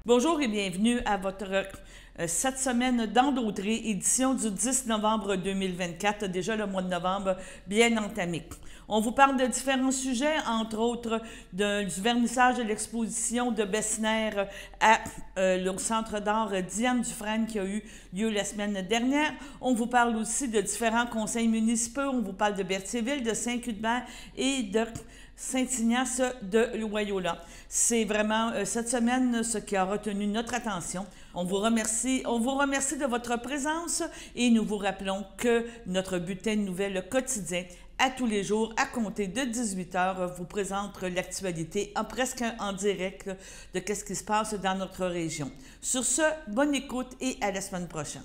Bonjour et bienvenue à votre cette semaine d'Endautré, édition du 10 novembre 2024, déjà le mois de novembre bien entamé. On vous parle de différents sujets, entre autres du vernissage de l'exposition de Bessener au Centre d'art Diane Dufresne qui a eu lieu la semaine dernière. On vous parle aussi de différents conseils municipaux, on vous parle de Berthierville, de Saint-Cuthbert et de Saint-Ignace de Loyola. C'est vraiment cette semaine ce qui a retenu notre attention. On vous remercie de votre présence et nous vous rappelons que notre bulletin de nouvelles quotidien à tous les jours, à compter de 18h, vous présente l'actualité presque en direct de ce qui se passe dans notre région. Sur ce, bonne écoute et à la semaine prochaine.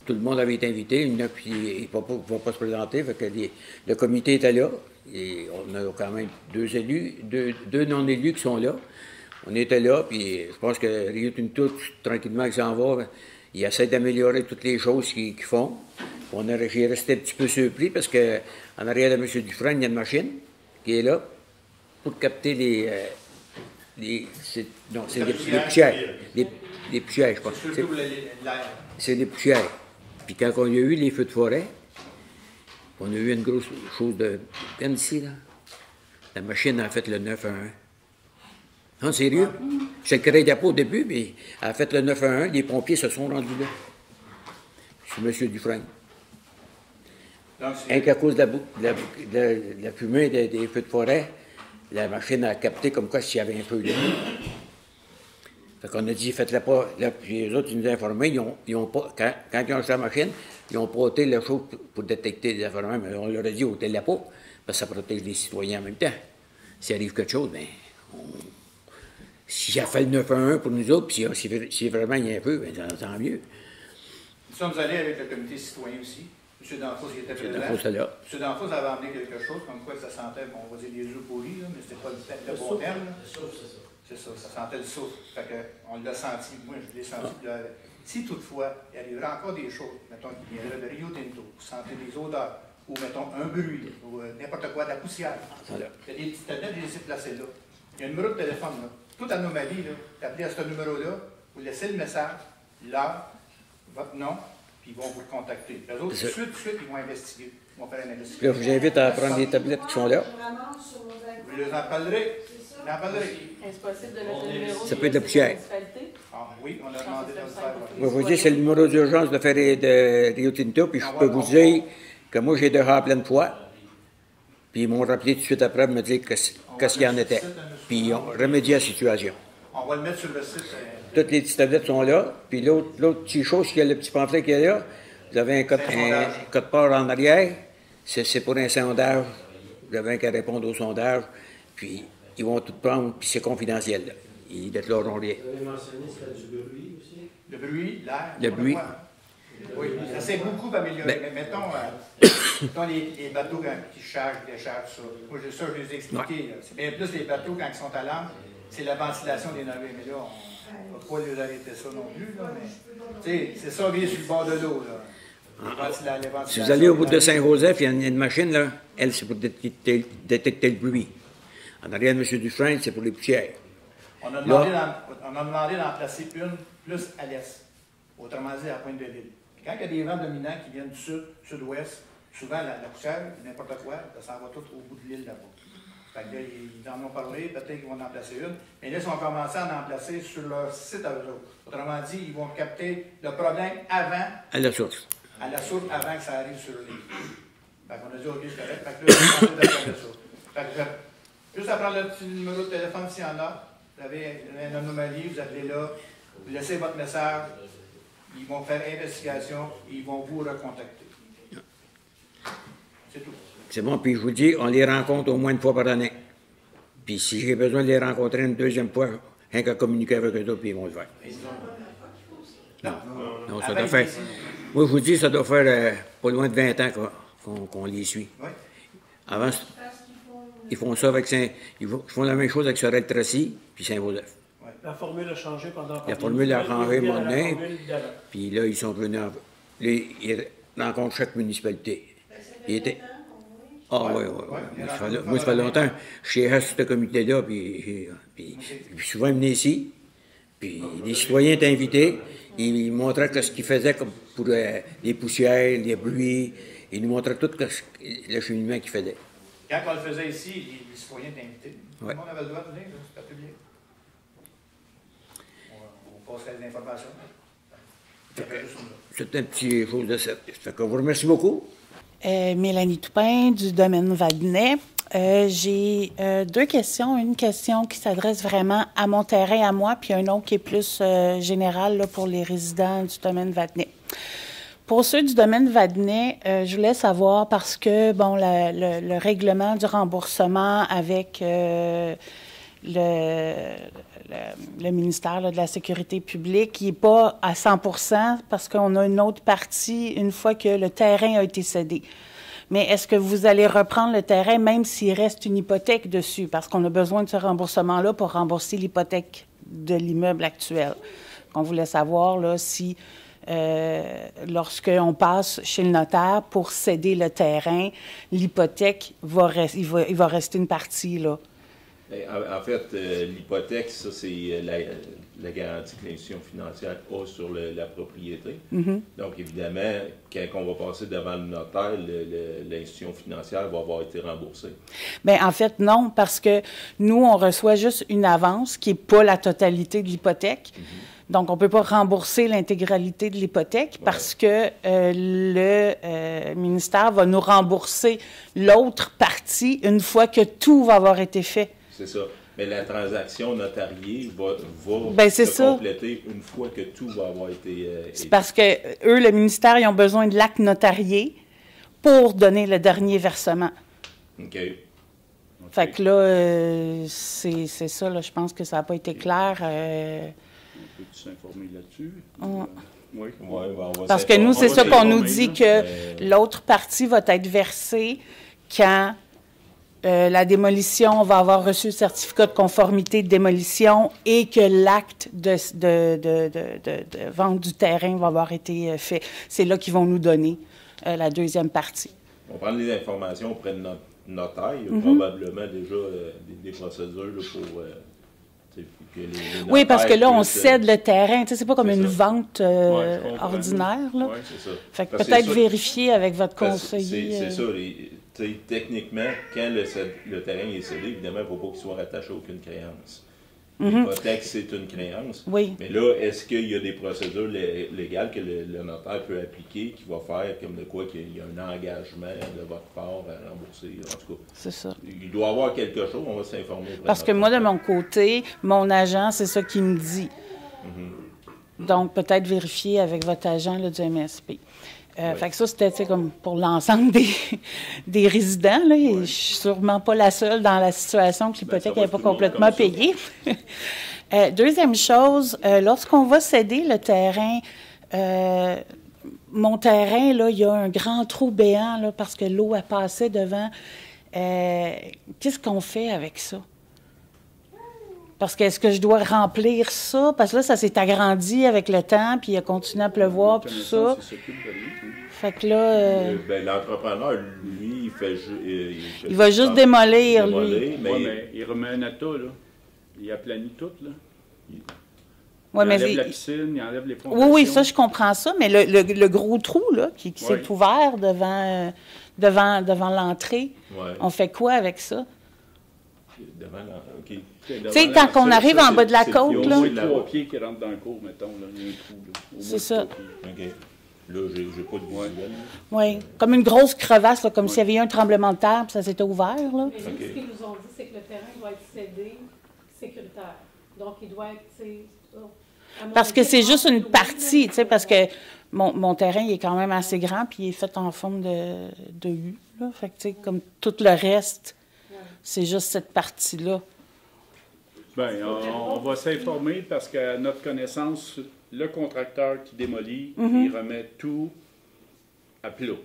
Tout le monde avait été invité, il ne va pas se présenter, fait que le comité était là. Et on a quand même deux élus, deux non-élus qui sont là. On était là, puis je pense que Rio Tinto, tranquillement, il s'en va. Il essaie d'améliorer toutes les choses qu'ils font. J'ai resté un petit peu surpris parce qu'en arrière de M. Dufresne, il y a une machine qui est là pour capter les poussières. Les poussières, je pense. C'est des poussières. Puis quand on a eu les feux de forêt, on a eu une grosse chose de peine ici, là. La machine a fait le 911. Non, sérieux? Je ne le croyais pas au début, mais elle a fait le 911. Les pompiers se sont rendus là. C'est M. Dufresne. Et qu'à cause de la fumée des feux de forêt, la machine a capté comme quoi s'il y avait un feu là. Fait qu'on a dit, faites-le pas. Là, puis les autres, ils nous ont informés, ils ont pas, quand ils ont acheté la machine, ils ont pas ôté la chose pour détecter les informations, mais on leur a dit, ôtez-la pas, parce que ça protège les citoyens en même temps. S'il arrive quelque chose, bien, s'il a fait le 911 pour nous autres, puis si vraiment il y a un feu, bien, tant mieux. Nous sommes allés avec le comité citoyen aussi. M. Danfos qui était présent. M. Danfos avait amené quelque chose, comme quoi ça sentait, bon, on va dire les œufs pourris, là, mais c'était pas le bon terme. C'est ça, ça sentait le souffle. Fait qu'on l'a senti, moi je l'ai senti. Si toutefois, il arriverait encore des choses, mettons qu'il viendrait de Rio Tinto, vous sentez des odeurs, ou mettons un bruit, ou n'importe quoi, de la poussière. Il y a des petites tablettes, je les ai placées là. Il y a un numéro de téléphone là. Toute anomalie, vous appelez à ce numéro-là, vous laissez le message, l'heure, votre nom, puis ils vont vous contacter. Les autres, tout de suite, ils vont investiguer. Ils vont faire une investigation. Là, je vous invite à prendre les tablettes qui sont là. Vous les en parlerez. Est-ce possible de mettre le numéro ça peut être de la poussière. Ah, oui, on a demandé de le faire. Moi, je vous dis, c'est le numéro d'urgence de Rio Tinto, puis je peux vous dire que moi, j'ai déjà en pleine foi. Puis ils m'ont rappelé tout de suite après pour me dire qu'est-ce qu'il y en était. Puis ils ont remédié à la situation. On va le mettre sur le site. Toutes les petites tablettes sont là. Puis l'autre petite chose, qu'il y a le petit pamphlet qui est là, vous avez un code part en arrière. C'est pour un sondage. Vous avez qu'à répondre au sondage. Puis ils vont tout prendre, puis c'est confidentiel. Là. Ils ne déclareront rien. Vous avez mentionné qu'il y a du bruit aussi? Le bruit, l'air. Le bruit. Oui, ça s'est beaucoup amélioré. Mais mettons les bateaux qui chargent, déchargent ça. Moi, ça, je les ai expliqués. C'est bien plus les bateaux quand ils sont à l'âme, c'est la ventilation des navires. Mais là, on ne va pas les arrêter ça non plus. Là, mais, c'est ça, bien sur le bord de l'eau. Si vous allez au bout de Saint-Joseph, il y a une machine, là, elle, c'est pour détecter le bruit. En arrière de M. Dufresne, c'est pour les poussières. On a demandé d'en placer une plus à l'est, autrement dit à la pointe de l'île. Quand il y a des vents dominants qui viennent du sud, sud-ouest, souvent la poussière, n'importe quoi, ça s'en va tout au bout de l'île là-bas. Fait que là, ils en ont parlé, peut-être qu'ils vont en placer une. Mais là, ils ont commencé à en placer sur leur site à eux autres. Autrement dit, ils vont capter le problème avant. À la source. À la source avant que ça arrive sur l'île. Fait qu'on a dit, OK, c'est correct. Fait que là, ils ont commencé à faire ça. Fait que, juste à prendre le petit numéro de téléphone s'il y en a. Vous avez une anomalie, vous appelez là, vous laissez votre message, ils vont faire investigation et ils vont vous recontacter. C'est tout. C'est bon, puis je vous dis, on les rencontre au moins une fois par année. Puis si j'ai besoin de les rencontrer une deuxième fois, rien qu'à communiquer avec eux autres, puis ils vont le faire. Non, ça doit faire. Moi, je vous dis, ça doit faire pas loin de 20 ans qu'on les suit. Oui. Avant, ils font ça avec ils font la même chose avec Sorel-Tracy puis Saint-Joseph. Ouais. La formule a changé pendant la formule a changé mon nez. Puis là, ils sont venus. Ils rencontrent chaque municipalité. Ils étaient. Ah oui. Moi, ça fait longtemps. Je suis à ce comité-là, puis souvent, ils venaient ici. Puis les citoyens étaient invités. Ils montraient ce qu'ils faisaient comme pour les poussières, les bruits. Ils nous montraient tout le cheminement qu'ils faisaient. Quand on le faisait ici, les citoyens étaient invités. Tout le monde avait le droit de venir, c'était public. On passerait des informations. C'est un petit chose de ça. Fait qu'on vous remercie beaucoup. Mélanie Toupin, du domaine Vadnais. J'ai deux questions. Une question qui s'adresse vraiment à mon terrain, à moi, puis un autre qui est plus général là, pour les résidents du domaine Vadnais. Pour ceux du domaine Vadnais, je voulais savoir parce que, bon, le règlement du remboursement avec le ministère là, de la Sécurité publique, il n'est pas à 100% parce qu'on a une autre partie une fois que le terrain a été cédé. Mais est-ce que vous allez reprendre le terrain même s'il reste une hypothèque dessus? Parce qu'on a besoin de ce remboursement-là pour rembourser l'hypothèque de l'immeuble actuel. On voulait savoir là, si, lorsqu'on passe chez le notaire pour céder le terrain, l'hypothèque, il va rester une partie, là. En fait, l'hypothèque, ça, c'est la garantie que l'institution financière a sur la propriété. Mm-hmm. Donc, évidemment, quand on va passer devant le notaire, l'institution financière va avoir été remboursée. Bien, en fait, non, parce que nous, on reçoit juste une avance qui n'est pas la totalité de l'hypothèque. Mm-hmm. Donc, on ne peut pas rembourser l'intégralité de l'hypothèque parce que le ministère va nous rembourser l'autre partie une fois que tout va avoir été fait. C'est ça. Mais la transaction notariée va se compléter une fois que tout va avoir été... C'est parce que eux, le ministère, ils ont besoin de l'acte notarié pour donner le dernier versement. OK. Fait que là, c'est ça, là, je pense que ça n'a pas été clair. On peut s'informer là-dessus? Oui. Parce que nous, c'est ça qu'on nous dit, que l'autre partie va être versée quand la démolition va avoir reçu le certificat de conformité de démolition et que l'acte de vente du terrain va avoir été fait. C'est là qu'ils vont nous donner la deuxième partie. On prend les informations auprès de notre notaire. Il y a probablement déjà des procédures là, pour... que les oui, parce que là, on cède le terrain. C'est pas comme une vente ordinaire. Là. Oui, c'est ça. Fait que peut-être vérifier avec votre conseiller. C'est ça. Techniquement, quand le terrain est cédé, évidemment, il ne faut pas qu'il soit rattaché à aucune créance. L'hypothèque, c'est une créance. Oui. Mais là, est-ce qu'il y a des procédures légales que le notaire peut appliquer qui va faire comme de quoi qu'il y a un engagement de votre part à rembourser? En tout cas, c'est ça. Il doit y avoir quelque chose, on va s'informer. Parce que moi, de mon côté, mon agent, c'est ça qu'il me dit. Donc, peut-être vérifier avec votre agent là, du MSP. Fait que ça, c'était comme pour l'ensemble des résidents. Là, et je suis sûrement pas la seule dans la situation que l'hypothèque n'est pas complètement payée. Deuxième chose, lorsqu'on va céder le terrain, mon terrain, là, il y a un grand trou béant là, parce que l'eau a passé devant. Qu'est-ce qu'on fait avec ça? Parce que est-ce que je dois remplir ça? Parce que là, ça s'est agrandi avec le temps, puis il a continué à pleuvoir, puis tout ça. Fait que là... l'entrepreneur, lui, il va juste démolir, lui. Mais il remet un état, là. Il aplanit tout, là. Il enlève la piscine, il enlève les fondations. Oui, ça, je comprends ça, mais le gros trou, là, qui s'est ouvert devant l'entrée, on fait quoi avec ça? OK. Tu sais, quand on arrive en bas de la côte, là... Il y a au moins 3 pieds qui rentrent dans le cours, mettons, là. Il y a un trou, là. C'est ça. OK. Là, j'ai pas de visuel. Oui, comme une grosse crevasse, là, comme s'il y avait eu un tremblement de terre, puis ça s'était ouvert, là. Mais ce qu'ils nous ont dit, c'est que le terrain doit être cédé sécuritaire. Donc, il doit être... Parce que c'est juste une partie, tu sais, parce que mon terrain, il est quand même assez grand, puis il est fait en forme de U, là. Fait que, tu sais, comme tout le reste, c'est juste cette partie-là. Bien, on va s'informer parce qu'à notre connaissance, le contracteur qui démolit, il remet tout à plat,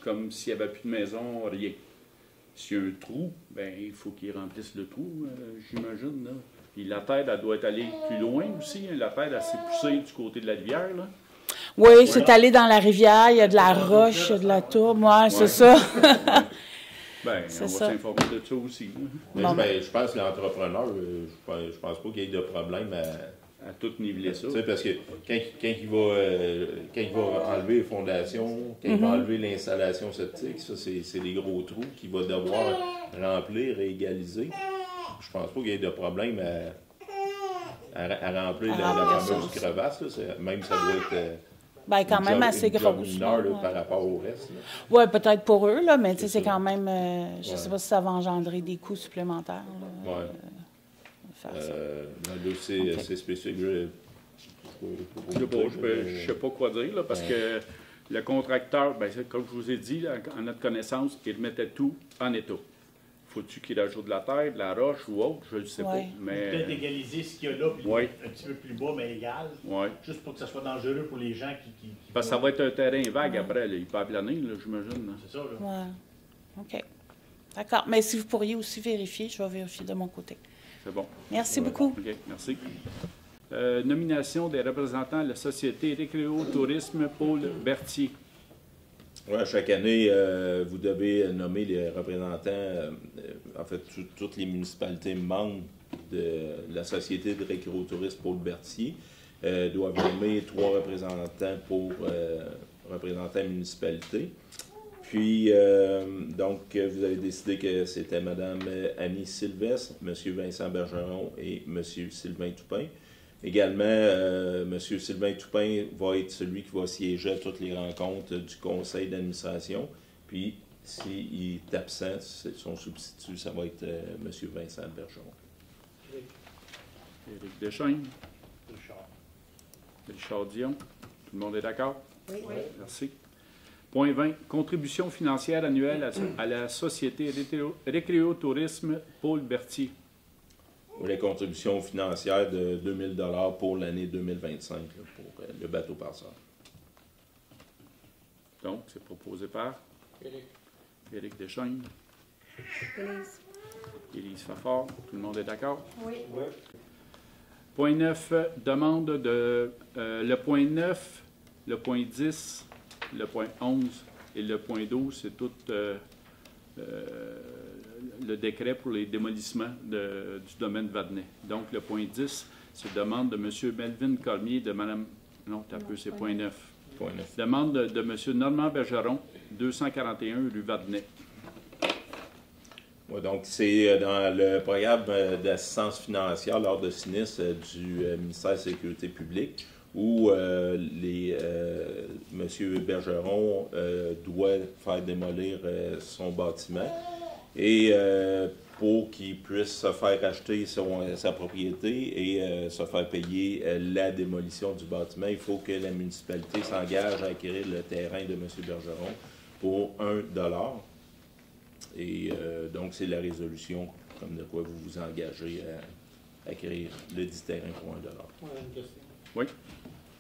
comme s'il n'y avait plus de maison, rien. S'il y a un trou, bien, il faut qu'il remplisse le trou, j'imagine, là. Puis la terre, elle doit être allée plus loin aussi. Hein. La terre, elle s'est poussée du côté de la rivière, là. Oui, c'est allé dans la rivière, il y a de la roche, il y a de la tourbe, c'est ça. Bien, on va s'informer de ça aussi. Je pense que l'entrepreneur, je pense pas qu'il y ait de problème à tout niveler ça. Tu sais, parce que quand il va enlever les fondations, quand il va enlever l'installation septique, ça, c'est des gros trous qu'il va devoir remplir et égaliser. Je pense pas qu'il y ait de problème à remplir la fameuse crevasse. Là. Même ça doit être ben, quand même assez grosse. Mineur, là, par rapport au reste. Oui, peut-être pour eux, là, mais c'est ça. quand même... je ne sais pas si ça va engendrer des coûts supplémentaires. Oui. Là, c'est spécifique. Je ne sais pas quoi dire, là, parce que le contracteur, ben, comme je vous ai dit, à notre connaissance, il mettait tout en état. Faut-tu qu'il ajoute de la terre, de la roche ou autre, je ne sais pas. Mais... Peut-être égaliser ce qu'il y a là, puis un petit peu plus bas, mais égal. Juste pour que ça soit dangereux pour les gens qui parce que ça va être un terrain vague après, là. Il peut aplanir, j'imagine. C'est ça, là. Oui. OK. D'accord. Mais si vous pourriez aussi vérifier, je vais vérifier de mon côté. C'est bon. Merci beaucoup. OK, merci. Nomination des représentants de la Société Récréo-Tourisme Paul Berthier. Oui, chaque année, vous devez nommer les représentants, en fait, toutes les municipalités membres de la Société de récréotourisme Paul Berthier doivent nommer 3 représentants pour représenter la municipalité. Puis, donc, vous avez décidé que c'était Mme Annie Sylvestre, M. Vincent Bergeron et M. Sylvain Toupin. Également, M. Sylvain Toupin va être celui qui va siéger à toutes les rencontres du conseil d'administration. Puis, s'il est absent, son substitut, ça va être M. Vincent Bergeron. Éric Deschaines. Richard Dion. Tout le monde est d'accord? Oui. Merci. Point 20. Contribution financière annuelle à la Société Récréo-Tourisme Paul Berthier. La contribution financière de 2 000 pour l'année 2025 là, pour le bateau passeur. Donc, c'est proposé par Éric Deschaines. Élise Fafard. Tout le monde est d'accord? Oui. Point 9. Demande de... le point 9, le point 10, le point 11 et le point 12, c'est tout... le décret pour les démolissements du domaine Vadnais. Donc, le point 10, c'est demande de M. Melvin Cormier, de Mme... Non, t'as peu, c'est point 9. Point 9. Demande de M. Normand Bergeron, 241 rue Vadnais. Ouais, donc, c'est dans le programme d'assistance financière lors de sinistre du ministère de la Sécurité publique où M. Bergeron doit faire démolir son bâtiment. Et pour qu'il puisse se faire acheter sa propriété et se faire payer la démolition du bâtiment, il faut que la municipalité s'engage à acquérir le terrain de M. Bergeron pour 1 $. Et donc, c'est la résolution comme de quoi vous vous engagez à acquérir le dit terrain pour 1 $. Moi, j'ai une question. Oui.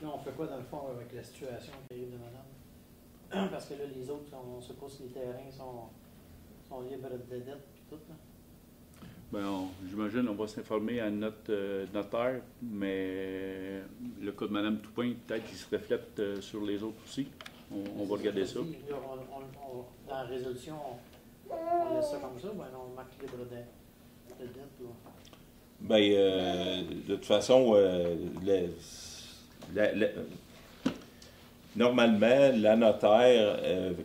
Là, on fait quoi dans le fond avec la situation qui arrive de madame? Parce que là, les autres, on ne sait pas si les terrains sont libres de dettes et tout. Là. Bien, j'imagine qu'on va s'informer à notre notaire, mais le cas de Mme Toupin, peut-être qu'il se reflète sur les autres aussi. On va regarder ça. Là, dans la résolution, on laisse ça comme ça, ben, on marque libre de dette. Bien, de toute façon, normalement, la notaire,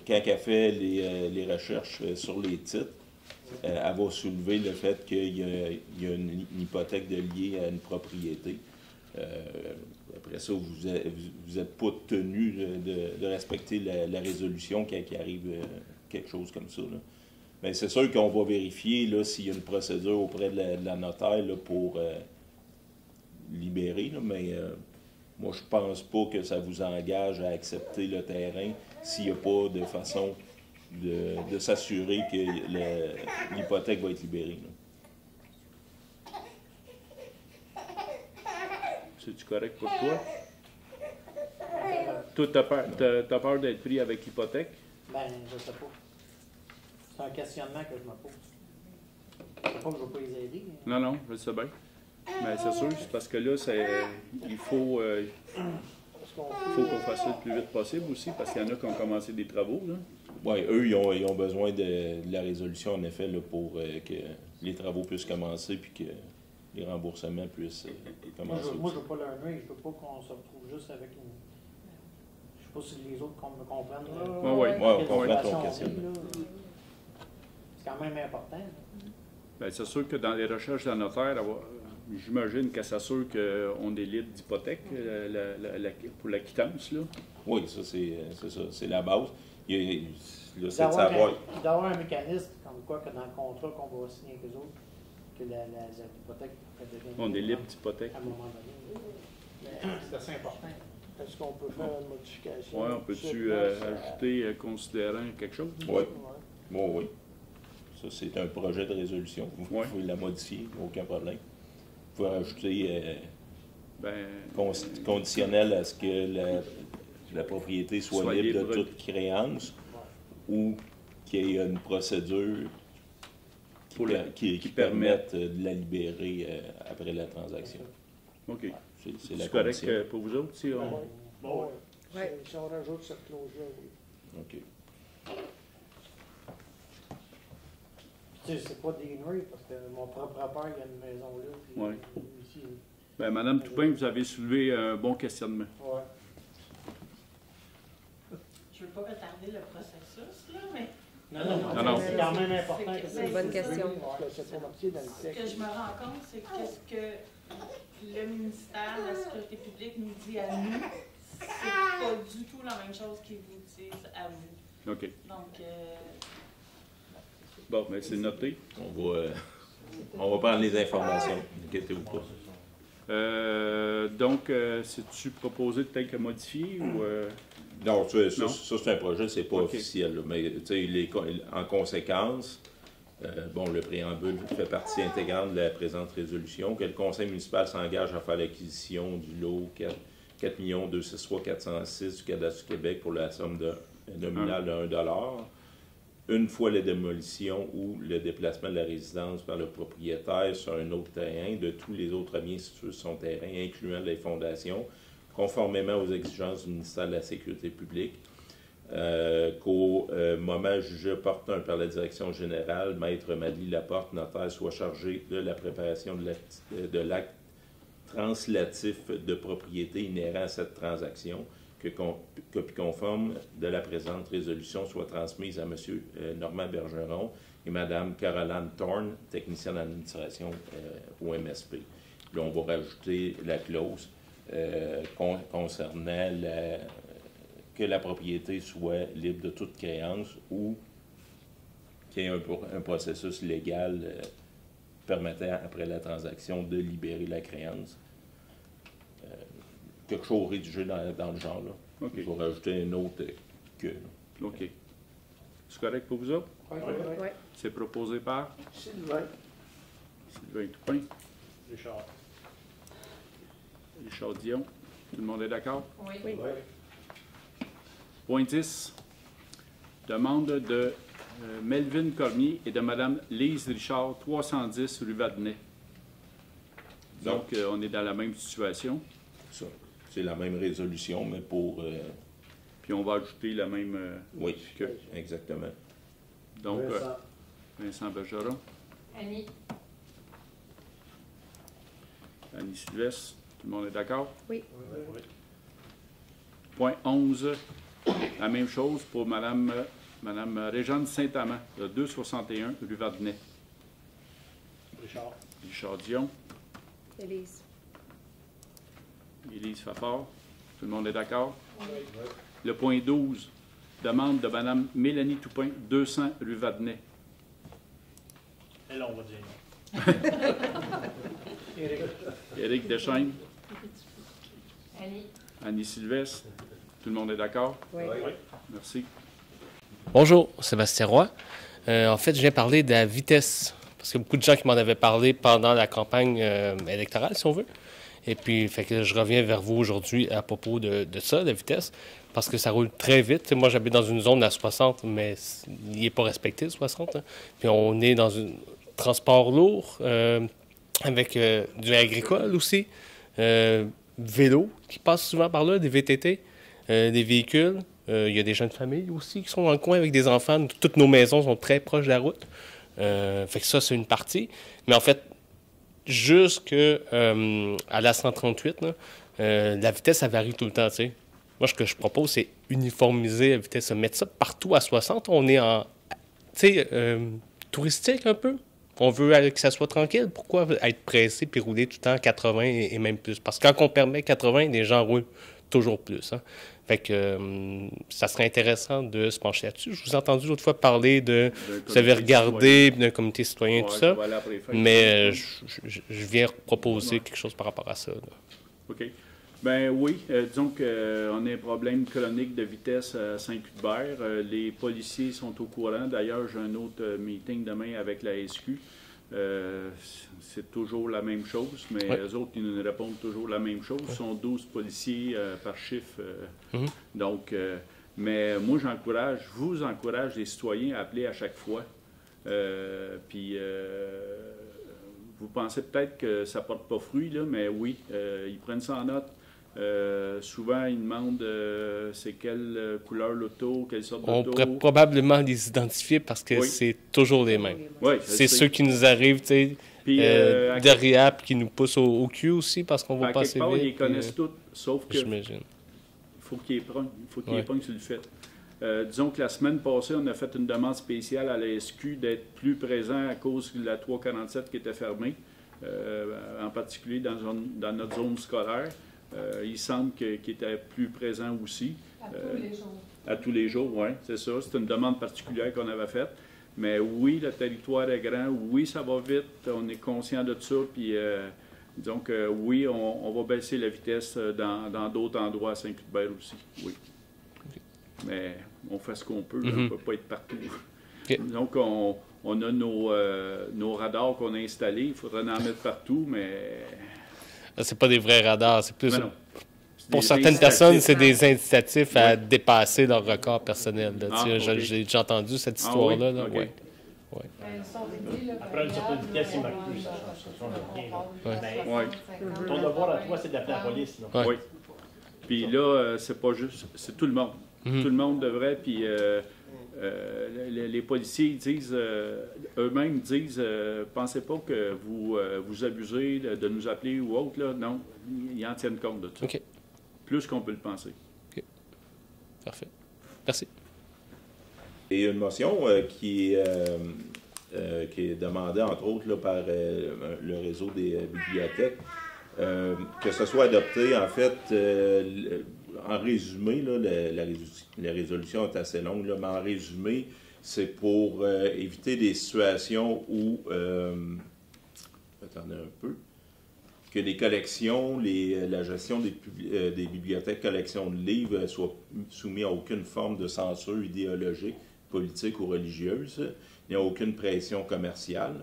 quand elle fait les recherches sur les titres, elle va soulever le fait qu'il y a une hypothèque de liée à une propriété. Après ça, vous n'êtes pas tenu de respecter la résolution quand il arrive quelque chose comme ça. Là. Mais c'est sûr qu'on va vérifier là, s'il y a une procédure auprès de la notaire là, pour libérer, là, mais moi, je pense pas que ça vous engage à accepter le terrain s'il n'y a pas de façon de s'assurer que l'hypothèque va être libérée. C'est-tu correct pour toi? Toi, t'as peur d'être pris avec hypothèque? Ben, je sais pas. C'est un questionnement que je me pose. Je sais pas que je ne vais pas les aider. Mais... Non, je le sais bien. Mais c'est sûr, c'est parce que là, il faut qu'on fasse ça le plus vite possible aussi, parce qu'il y en a qui ont commencé des travaux. Oui, eux, ils ont besoin de la résolution, en effet, là, pour que les travaux puissent commencer puis que les remboursements puissent commencer. Moi, je ne veux pas leur nuire, je ne veux pas qu'on se retrouve juste avec une... Je ne sais pas si les autres me comprennent. Oui, on comprend ton question. C'est quand même important. Bien, c'est sûr que dans les recherches d'un notaire, j'imagine qu'elle s'assure qu'on est libre d'hypothèque pour la quittance. Là. Oui, ça, c'est ça. C'est la base. Il d'avoir un mécanisme comme quoi que dans le contrat qu'on va signer avec eux autres, que l'hypothèque devient... On est libre d'hypothèque. À un moment donné. C'est assez important. Est-ce qu'on peut faire une modification? Oui, on peut-tu ajouter considérant quelque chose? Oui. Oui. Ça, c'est un projet de résolution. Vous pouvez la modifier, aucun problème. Vous pouvez rajouter conditionnel à ce que la propriété soit libre de toute créance ou qu'il y ait une procédure qui permette de la libérer après la transaction. OK. C'est correct pour vous autres? Si on... Si on rajoute cette clause-là, oui. OK. C'est pas des nuits, parce que mon propre père, il y a une maison là. Oui. Bien, Mme Toupin, vous avez soulevé un bon questionnement. Oui. Je ne veux pas retarder le processus, là, mais... Non. C'est quand même important que c'est une bonne question. Ce que je me rends compte, c'est que ce que le ministère de la Sécurité publique nous dit à nous, c'est pas du tout la même chose qu'ils vous disent à vous. OK. Donc, bon, mais c'est noté. On va prendre les informations. Inquiétez-vous pas. Donc, c'est-tu proposé de tel que modifié ou... Non, ça c'est un projet, c'est pas officiel. Là, mais en conséquence, le préambule fait partie intégrante de la présente résolution, que le conseil municipal s'engage à faire l'acquisition du lot 4 263 406 du cadastre du Québec pour la somme nominale de 1 $, une fois la démolition ou le déplacement de la résidence par le propriétaire sur un autre terrain de tous les autres biens situés sur son terrain, incluant les fondations, conformément aux exigences du ministère de la Sécurité publique, qu'au moment jugé opportun par la direction générale, Maître Madly Laporte, notaire, soit chargé de la préparation de l'acte translatif de propriété inhérent à cette transaction, que copie conforme de la présente résolution soit transmise à M. Normand Bergeron et Mme Caroline Thorne, technicienne d'administration au MSP. Là, on va rajouter la clause concernant que la propriété soit libre de toute créance ou qu'il y ait un processus légal permettant, après la transaction, de libérer la créance. Quelque chose rédigé dans le genre. Là. Okay. Je vais rajouter un autre que. OK. C'est correct pour vous autres? Oui. C'est proposé par? Sylvain Toupin. Richard Dion. Tout le monde est d'accord? oui. Point 10. Demande de Melvin Cormier et de Mme Lise Richard, 310 rue Vadnais. Donc, on est dans la même situation. Ça. C'est la même résolution, mais pour... Puis on va ajouter la même... oui, exactement. Donc, Vincent Bergeron. Annie Sylvestre. Tout le monde est d'accord? Oui. Point 11. La même chose pour Mme Réjeanne Saint-Amand, de 261 rue Vadnais. Richard Dion. Élise Fafard. Tout le monde est d'accord? Oui. Le point 12. Demande de Mme Mélanie Toupin, 200 rue Vadnais. Et là, on va dire non. Éric Deschaines. Annie Sylvestre. Tout le monde est d'accord? Oui. Merci. Bonjour, Sébastien Roy. En fait, je viens parler de la vitesse, parce qu'il y a beaucoup de gens qui m'en avaient parlé pendant la campagne électorale, si on veut. Et puis, fait que je reviens vers vous aujourd'hui à propos de ça, de vitesse, parce que ça roule très vite. T'sais, moi, j'habite dans une zone à 60, mais il n'est pas respecté, le 60. Hein. Puis on est dans un transport lourd, avec du agricole aussi, vélo qui passe souvent par là, des VTT, des véhicules. Il y a des jeunes familles aussi qui sont dans le coin avec des enfants. Toutes nos maisons sont très proches de la route. Fait que ça, c'est une partie. Mais en fait, jusqu'à la 138, là, la vitesse, ça varie tout le temps, tu sais. Moi, ce que je propose, c'est uniformiser la vitesse, mettre ça partout à 60. On est en, tu sais, touristique un peu. On veut que ça soit tranquille. Pourquoi être pressé puis rouler tout le temps à 80 et même plus? Parce que quand on permet 80, les gens roulent toujours plus, hein. Fait que ça serait intéressant de se pencher là-dessus. Je vous ai entendu l'autre fois parler de... Vous avez regardé d'un comité citoyen, tout ça. Mais je viens proposer quelque chose par rapport à ça, là. OK. Ben oui, disons qu'on a un problème chronique de vitesse à Saint-Cuthbert. Les policiers sont au courant. D'ailleurs, j'ai un autre meeting demain avec la SQ. C'est toujours la même chose, mais eux autres, ils nous répondent toujours la même chose. Ce sont 12 policiers par chiffre. Donc, mais moi, je vous encourage, les citoyens, à appeler à chaque fois. Puis, vous pensez peut-être que ça ne porte pas fruit, là, mais oui, ils prennent ça en note. Souvent, ils demandent c'est quelle couleur l'auto, quelle sorte d'auto. On pourrait probablement les identifier parce que c'est toujours les mêmes. Oui, c'est ceux qui nous arrivent, tu sais, derrière, puis qui nous poussent au cul aussi parce qu'on va passer vite. Ils les connaissent tous, sauf que j'imagine. Il faut qu'ils les pognent sur le fait. Disons que la semaine passée, on a fait une demande spéciale à la SQ d'être plus présent à cause de la 347 qui était fermée, en particulier dans notre zone scolaire. Il semble qu'il était plus présent aussi. À tous les jours. À tous les jours, oui, c'est ça. C'est une demande particulière qu'on avait faite. Mais oui, le territoire est grand. Oui, ça va vite. On est conscient de ça. Puis, donc, oui, on va baisser la vitesse dans d'autres endroits à Saint-Cuthbert aussi. Oui. Mais on fait ce qu'on peut. On ne peut pas être partout. Donc, on a nos radars qu'on a installés. Il faudrait en mettre partout, mais... C'est pas des vrais radars, c'est plus... Pour certaines personnes, c'est des incitatifs à dépasser leur record personnel. J'ai déjà entendu cette histoire-là. Là. Après une certaine vitesse, c'est marqué plus. Ton devoir à toi, c'est d'appeler la police. Oui. Puis là, c'est pas juste... C'est tout le monde. Tout le monde devrait, puis... les policiers disent, eux-mêmes disent, pensez pas que vous abusez de nous appeler ou autre, là. Non, ils en tiennent compte de ça. OK. Plus qu'on peut le penser. OK. Parfait. Merci. Et une motion qui est demandée, entre autres, là, par le réseau des bibliothèques, que ce soit adopté, en fait... en résumé, là, la résolution est assez longue, là, mais en résumé, c'est pour éviter des situations où, attendez un peu, que les collections, la gestion des bibliothèques collections de livres soient soumis à aucune forme de censure idéologique, politique ou religieuse. Il n'y a aucune pression commerciale.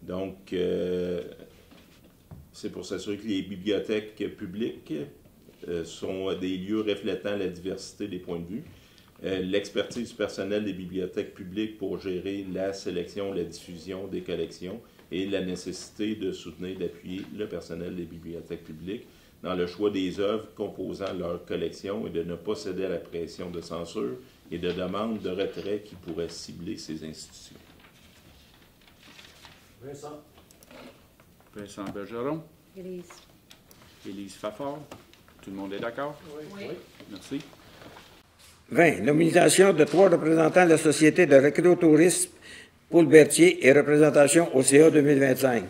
Donc, c'est pour s'assurer que les bibliothèques publiques sont des lieux reflétant la diversité des points de vue. L'expertise du personnel des bibliothèques publiques pour gérer la sélection, la diffusion des collections et la nécessité de soutenir et d'appuyer le personnel des bibliothèques publiques dans le choix des œuvres composant leur collection et de ne pas céder à la pression de censure et de demande de retrait qui pourrait cibler ces institutions. Vincent Bergeron. Élise Fafard. Tout le monde est d'accord? Oui. Merci. 20. Nomination de 3 représentants de la Société de récréotourisme Paul Berthier et représentation au CA 2025.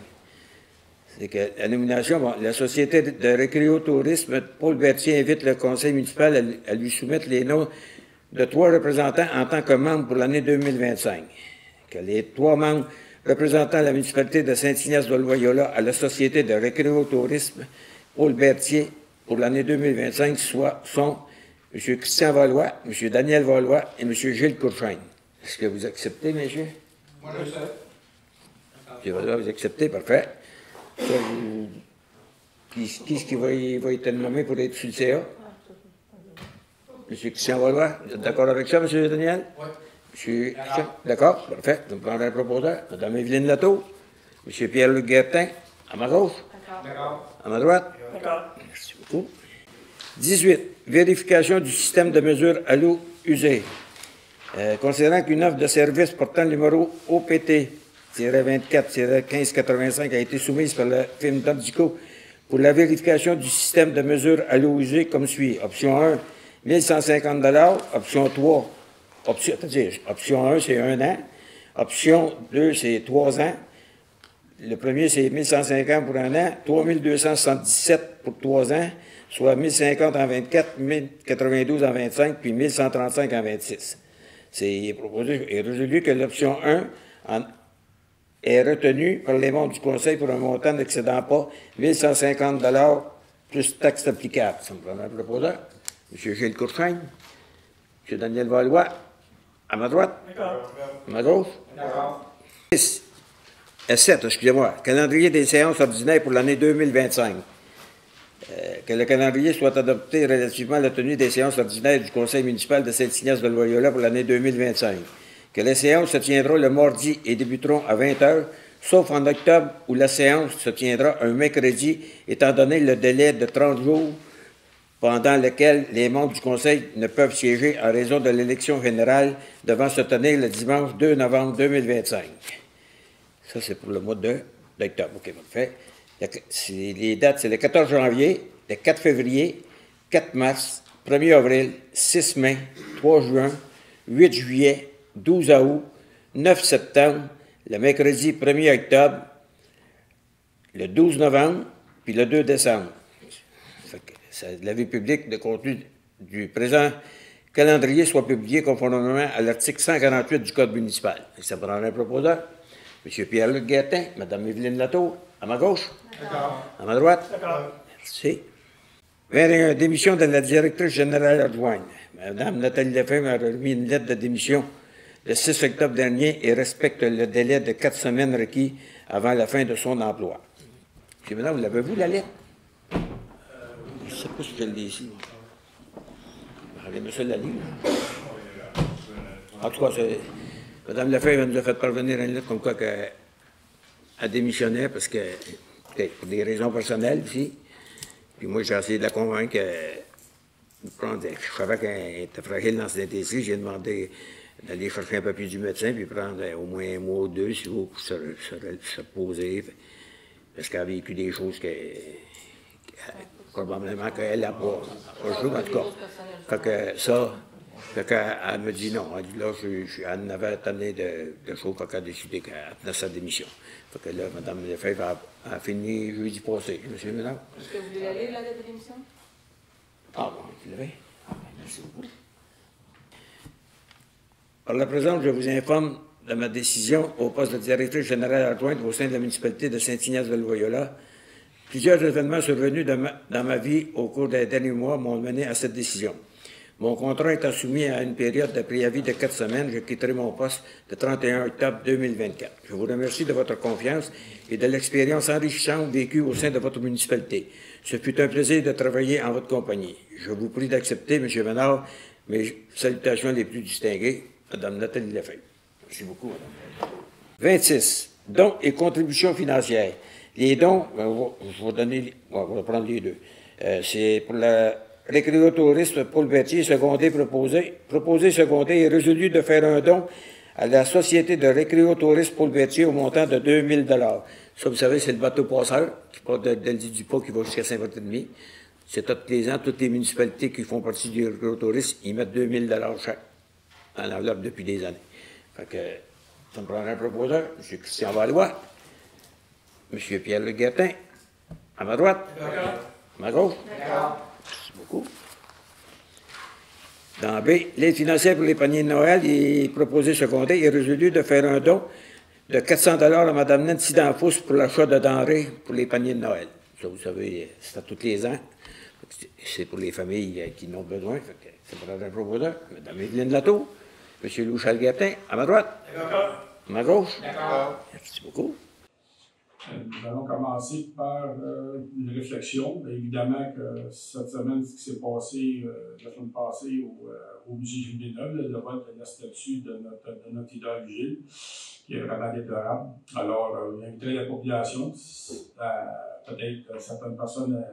C'est que la nomination, bon, la Société de récréotourisme Paul Berthier invite le conseil municipal à lui soumettre les noms de 3 représentants en tant que membres pour l'année 2025. Que les 3 membres représentant la municipalité de Saint-Ignace-de-Loyola à la Société de récréotourisme Paul Berthier pour l'année 2025 sont M. Christian Valois, M. Daniel Valois et M. Gilles Courchaine. Est-ce que vous acceptez, messieurs? Moi, je sais. M. Valois, vous acceptez, parfait. Ça, qui est-ce qui va être nommé pour être sur le CA? M. Christian Valois, vous êtes d'accord avec ça, M. Daniel? Oui. M. Christian, d'accord, parfait. Vous me prendrez un proposeur. Mme Evelyne Latour, M. Pierre-Luc Guertin, à ma gauche. D'accord. À ma droite. D'accord. Merci beaucoup. 18. Vérification du système de mesure à l'eau usée. Considérant qu'une offre de service portant le numéro OPT 2016-24-1585 a été soumise par la firme Dandico pour la vérification du système de mesures allouées comme suit. Option 1, 1150 $. Option 3, option 1, c'est 1 an. Option 2, c'est 3 ans. Le premier, c'est 1150 pour 1 an, 3277 pour 3 ans, soit 1050 en 24, 1092 en 25, puis 1135 en 26. C'est proposé et résolu que l'option 1 est retenue par les membres du Conseil pour un montant n'excédant pas 1150 $ plus taxes applicables. Ça me prend un proposeur. M. Gilles Courchaine. M. Daniel Valois. À ma droite. D'accord. À ma gauche. D'accord. 7, excusez-moi. Calendrier des séances ordinaires pour l'année 2025. Que le calendrier soit adopté relativement à la tenue des séances ordinaires du Conseil municipal de Saint-Ignace-de-Loyola pour l'année 2025. Que les séances se tiendront le mardi et débuteront à 20 h, sauf en octobre où la séance se tiendra un mercredi, étant donné le délai de 30 jours pendant lequel les membres du Conseil ne peuvent siéger en raison de l'élection générale devant se tenir le dimanche 2 novembre 2025. Ça, c'est pour le mois d'octobre. OK, parfait. Les dates, c'est le 14 janvier, le 4 février, 4 mars, 1er avril, 6 mai, 3 juin, 8 juillet, 12 août, 9 septembre, le mercredi 1er octobre, le 12 novembre, puis le 2 décembre. L'avis public de contenu du présent calendrier soit publié conformément à l'article 148 du Code municipal. Ça prend un proposeur. M. Pierre-Luc Guettin, Mme Evelyne Latour, à ma gauche. D'accord. À ma droite. D'accord. Merci. 21. Démission de la directrice générale adjointe. Mme Nathalie Lefebvre a remis une lettre de démission le 6 octobre dernier et respecte le délai de 4 semaines requis avant la fin de son emploi. M. Madame, vous l'avez-vous, la lettre? Je ne sais pas si je l'ai ici. Regardez-moi ça, la ligne. En tout cas, Mme Lefebvre nous a fait parvenir une lettre comme quoi qu'elle démissionnait parce que, pour des raisons personnelles ici. Puis moi, j'ai essayé de la convaincre de prendre. Je savais qu'elle était fragile dans cette industrie. J'ai demandé d'aller chercher un papier du médecin puis prendre au moins un mois ou deux si vous pour se poser. Parce qu'elle a vécu des choses que probablement qu'elle n'a pas joué, en tout cas. Fait que ça. Fait qu'elle me dit non. Elle dit là, elle avait tanné de choses, fait qu'elle a décidé qu'elle tenait sa démission. Fait que là, Mme Lefebvre a fini jeudi passé. Monsieur, madame? Est-ce que vous voulez la lire, la lettre de démission? Ah bon, vous l'avez? Ah bien, merci beaucoup. Par la présente, je vous informe de ma décision au poste de directrice générale adjointe au sein de la municipalité de Saint-Ignace-de-Loyola. Plusieurs événements survenus dans ma vie au cours des derniers mois m'ont mené à cette décision. Mon contrat étant soumis à une période de préavis de 4 semaines, je quitterai mon poste le 31 octobre 2024. Je vous remercie de votre confiance et de l'expérience enrichissante vécue au sein de votre municipalité. Ce fut un plaisir de travailler en votre compagnie. Je vous prie d'accepter, M. Ménard, mes salutations les plus distinguées, Mme Nathalie Lefebvre. Merci beaucoup, Mme. 26. Dons et contributions financières. Les dons, on va prendre les deux. C'est pour la récréotouriste Paul Berthier, proposé secondé et résolu de faire un don à la Société de récréotouriste Paul Berthier au montant de 2000 $. Ça, vous savez, c'est le bateau passeur qui part d'Eldy-du-Pas qui va jusqu'à Saint-Barthélemy. C'est tous les ans, toutes les municipalités qui font partie du récréotourisme, ils mettent 2000 $ chaque dans l'enveloppe depuis des années. Fait que ça me prendra un proposeur, M. Christian Valois, M. Pierre-Luc Guettin, à ma droite, à ma gauche. D'accord. Merci beaucoup. Dans B, l'aide financière pour les paniers de Noël, il est proposé secondé et résolu de faire un don de 400 $ à Mme Nancy Danfous pour l'achat de denrées pour les paniers de Noël. Ça, vous savez, c'est à tous les ans. C'est pour les familles qui en ont besoin. C'est pour un proposeur. Mme Evelyne Latour, M. Louchal Guertin, à ma droite. D'accord. À ma gauche. D'accord. Merci beaucoup. Nous allons commencer par une réflexion. Évidemment que cette semaine, ce qui s'est passé la semaine passée au musée Gilles Villeneuve, le vote de la statue de notre idole Gilles, qui est vraiment déplorable. Alors, j'inviterai la population, peut-être certaines personnes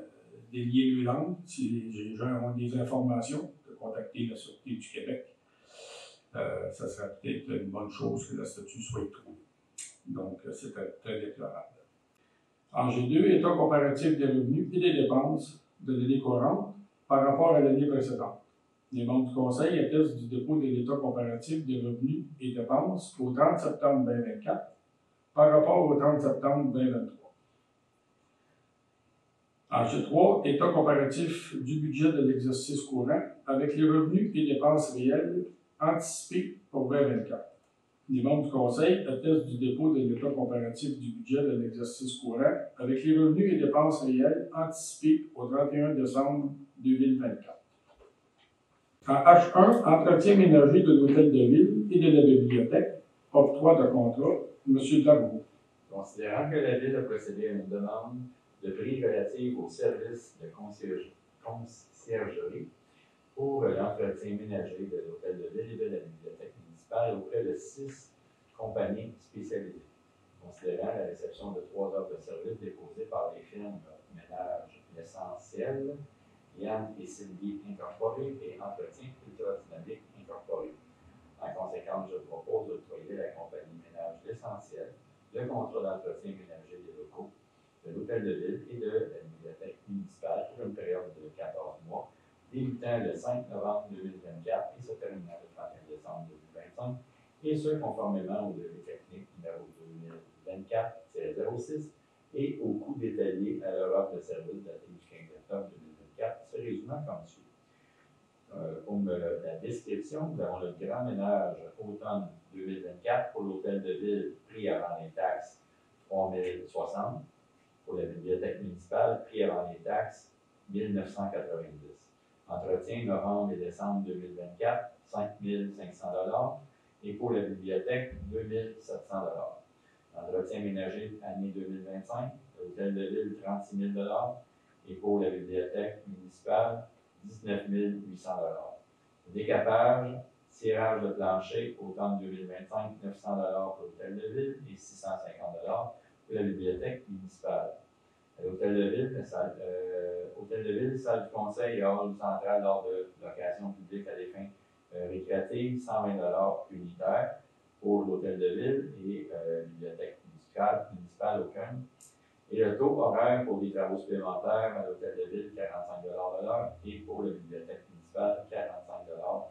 déliées les langues, si les gens ont des informations, de contacter la Sûreté du Québec. Ça serait peut-être une bonne chose que la statue soit trouvée. Donc, c'était très déplorable. En G2, état comparatif des revenus et des dépenses de l'année courante par rapport à l'année précédente. Les membres du Conseil attestent du dépôt de l'état comparatif des revenus et dépenses au 30 septembre 2024 par rapport au 30 septembre 2023. En G3, état comparatif du budget de l'exercice courant avec les revenus et dépenses réels anticipés pour 2024. Les membres du Conseil attestent du dépôt de l'état comparatif du budget de l'exercice courant avec les revenus et dépenses réels anticipés au 31 décembre 2024. En H1, entretien ménager de l'hôtel de ville et de la bibliothèque, octroi de contrat, M. Dargaud. Considérant que la Ville a procédé à une demande de prix relative aux services de conciergerie pour l'entretien ménager de l'hôtel de ville et de la bibliothèque municipale auprès de 6 compagnies spécialisées. Considérant la réception de 3 offres de services déposées par les firmes Ménage L'Essentiel, Yann et Sylvie Incorporé et Entretien Ultradynamique Incorporé. En conséquence, je propose d'octroyer à la compagnie Ménage L'Essentiel le contrat d'entretien ménager des locaux de l'hôtel de ville et de la bibliothèque municipale pour une période de 14 mois, débutant le 5 novembre 2024 et se terminant le 31 décembre 2025, et ce, conformément au devis technique numéro 2024-06 et au coût détaillé à leur offre de service datée du 15 octobre 2024, se résumant comme suit. Pour la description, nous avons le grand ménage automne 2024 pour l'hôtel de ville, prix avant les taxes 3 060. Pour la bibliothèque municipale, prix avant les taxes 1 990. Entretien novembre et décembre 2024, 5 500 $. Et pour la bibliothèque, 2 700 $. Entretien ménager année 2025, l'hôtel de ville, 36 000 $. Et pour la bibliothèque municipale, 19 800 $. Décapage, tirage de plancher, automne 2025, 900 $ pour l'hôtel de ville et 650 $ pour la bibliothèque municipale. À l'hôtel de ville, salle du conseil et hall central lors de location publique à des fins récréatives, 120 $ unitaires pour l'hôtel de ville et la bibliothèque municipale aucun. Et le taux horaire pour des travaux supplémentaires à l'hôtel de ville, 45 $ de l'heure, et pour la bibliothèque municipale, 45 $ de l'heure.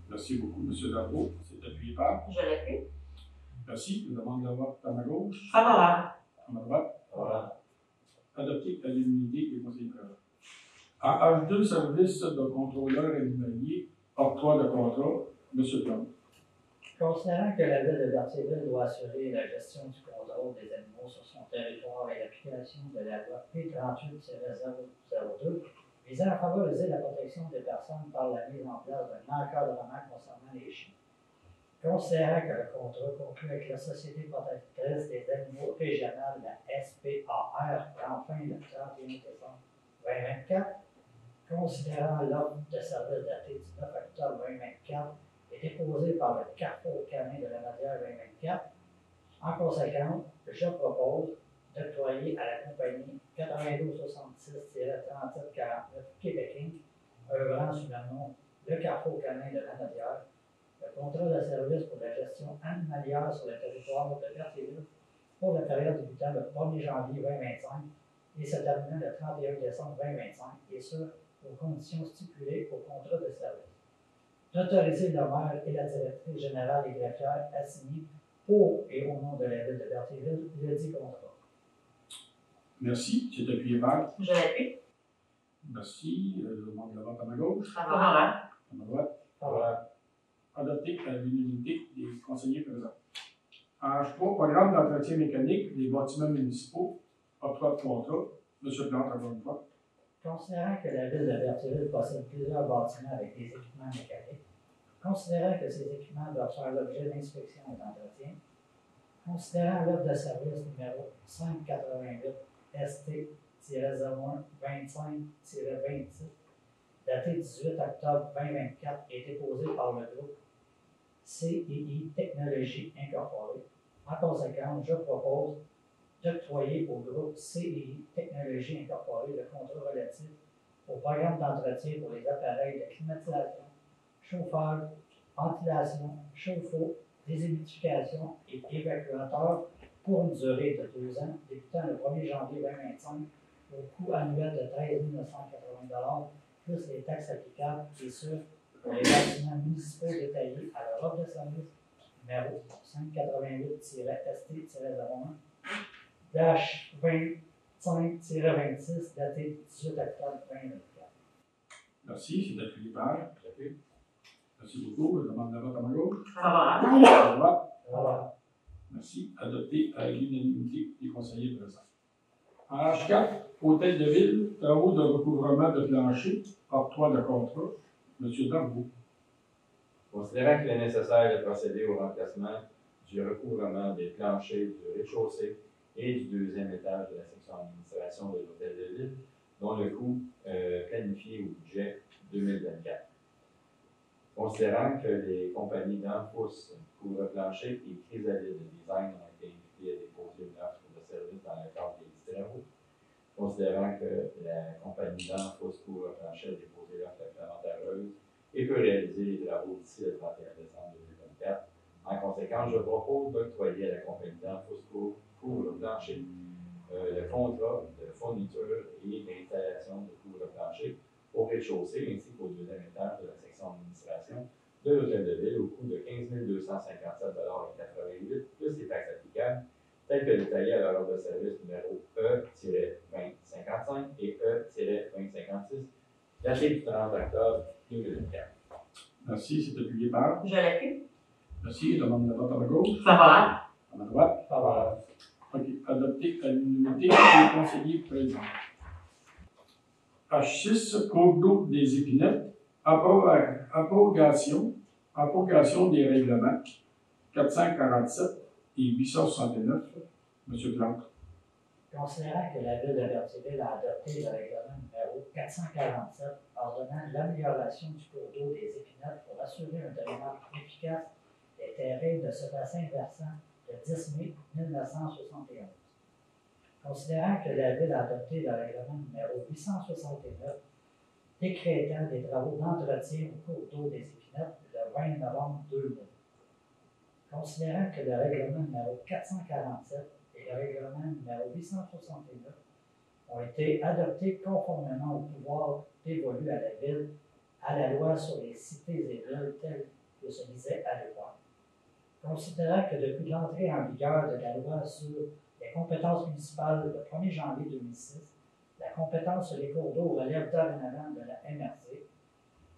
Merci beaucoup, M. Dargaud. C'est appuyé par. Je l'appuie. Merci. Je demande le vote à ma gauche. Favorable. À ma droite. Favorable. Adopté à l'unanimité des conseillers présents. En H2, service de contrôleur animalier, octroi de contrat, M. Plante. Considérant que la Ville de Berthierville doit assurer la gestion du contrôle des animaux sur son territoire et l'application de la loi P38-002 visant à favoriser la protection des personnes par la mise en place d'un encadrement concernant les chiens. Considérant que le contrat conclu avec la Société protectrice des animaux régionale, la SPAR, prend fin le 31 décembre 2024, considérant l'offre de service datée du 9 octobre 2024 et déposée par le Carrefour canin de la Nadière 2024, en conséquence, je propose d'octroyer à la compagnie 9266-3749 Québec Inc., œuvrant sous le nom Le Carrefour canin de la Nadière, le contrat de service pour la gestion animalière sur le territoire de Berthierville pour la période débutant le 1er janvier 2025 et se terminant le 31 décembre 2025, et ce, aux conditions stipulées au contrat de service. D'autoriser le maire et la directrice générale et greffière à signer pour et au nom de la Ville de Berthierville le dit contrat. Merci. C'est appuyé par. Je l'appuie. Merci. Je demande le vote à ma gauche. Favorable. À ma droite. Favorable. Adopté à l'unanimité des conseillers présents. En H3, programme d'entretien mécanique des bâtiments municipaux, octroi de contrat, M. Plante, encore une fois. Considérant que la Ville de Berthierville possède plusieurs bâtiments avec des équipements mécaniques, considérant que ces équipements doivent faire l'objet d'inspection et d'entretien, considérant l'offre de service numéro 588 ST-01-25-26, datée 18 octobre 2024 et déposée par le groupe CII Technologies Incorporée. En conséquence, je propose d'octroyer au groupe CII Technologies Incorporée le contrat relatif au programme d'entretien pour les appareils de climatisation, chauffage, ventilation, chauffe-eau déshumidification et évacuateur pour une durée de 2 ans, débutant le 1er janvier 2025, au coût annuel de 13 980 plus les taxes applicables, et ce, pour les bâtiments municipaux détaillés à leur offre de service numéro 588-ST-01-25-26 daté 18 octobre 2024. Merci, c'est appuyé par. Merci beaucoup. Je demande la vote à ma gauche. Favorable. Merci. Adopté à l'unanimité des conseillers présents. En H4, Hôtel de Ville, travaux de recouvrement de plancher, octroi de contrat. M. Darboux. Considérant qu'il est nécessaire de procéder au remplacement du recouvrement des planchers du rez-de-chaussée et du 2e étage de la section d'administration de l'Hôtel de Ville, dont le coût planifié au budget 2024. Considérant que les compagnies d'Anfos, Couvre-Plancher et Chrysalide Design ont été invitées à déposer une offre de service dans le cadre des travaux, considérant que la compagnie d'Anfos, Couvre-Plancher a déposé l'offre avantageuse et peut réaliser les travaux d'ici le 31 décembre 2024. En conséquence, je propose d'octroyer à la compagnie d'Anfos, Couvre-Plancher le contrat de fourniture et d'installation de couvre-plancher au rez-de-chaussée ainsi qu'au 2e étage de la section d'administration de l'Hôtel de Ville au coût de 15 257,88 plus les taxes applicables, telles que détaillées à l'ordre de service numéro E-2055 et E-2056, daté du 30 octobre 2024. Merci, c'est appuyé par. Je l'appuie. Merci, je demande la vote à ma gauche. Favorable. À ma droite. Favorable. OK. Adopté à l'unanimité des conseillers présents. H6, cours d'eau des épinettes, abrogation des règlements 447 et 869. M. Plante. Considérant que la Ville de Berthierville a adopté le règlement numéro 447 ordonnant l'amélioration du cours d'eau des épinettes pour assurer un drainage efficace des terrains de ce bassin versant le 10 mai 1971. Considérant que la Ville a adopté le règlement numéro 869 décrétant des travaux d'entretien au cours d'eau des épinettes le 20 novembre 2000. Considérant que le règlement numéro 447 et le règlement numéro 869 ont été adoptés conformément au pouvoir dévolu à la Ville à la loi sur les cités et villes telle que se disait à l'époque. Considérant que depuis l'entrée en vigueur de la loi sur les compétences municipales le 1er janvier 2006, la compétence sur les cours d'eau relève dorénavant de la MRC,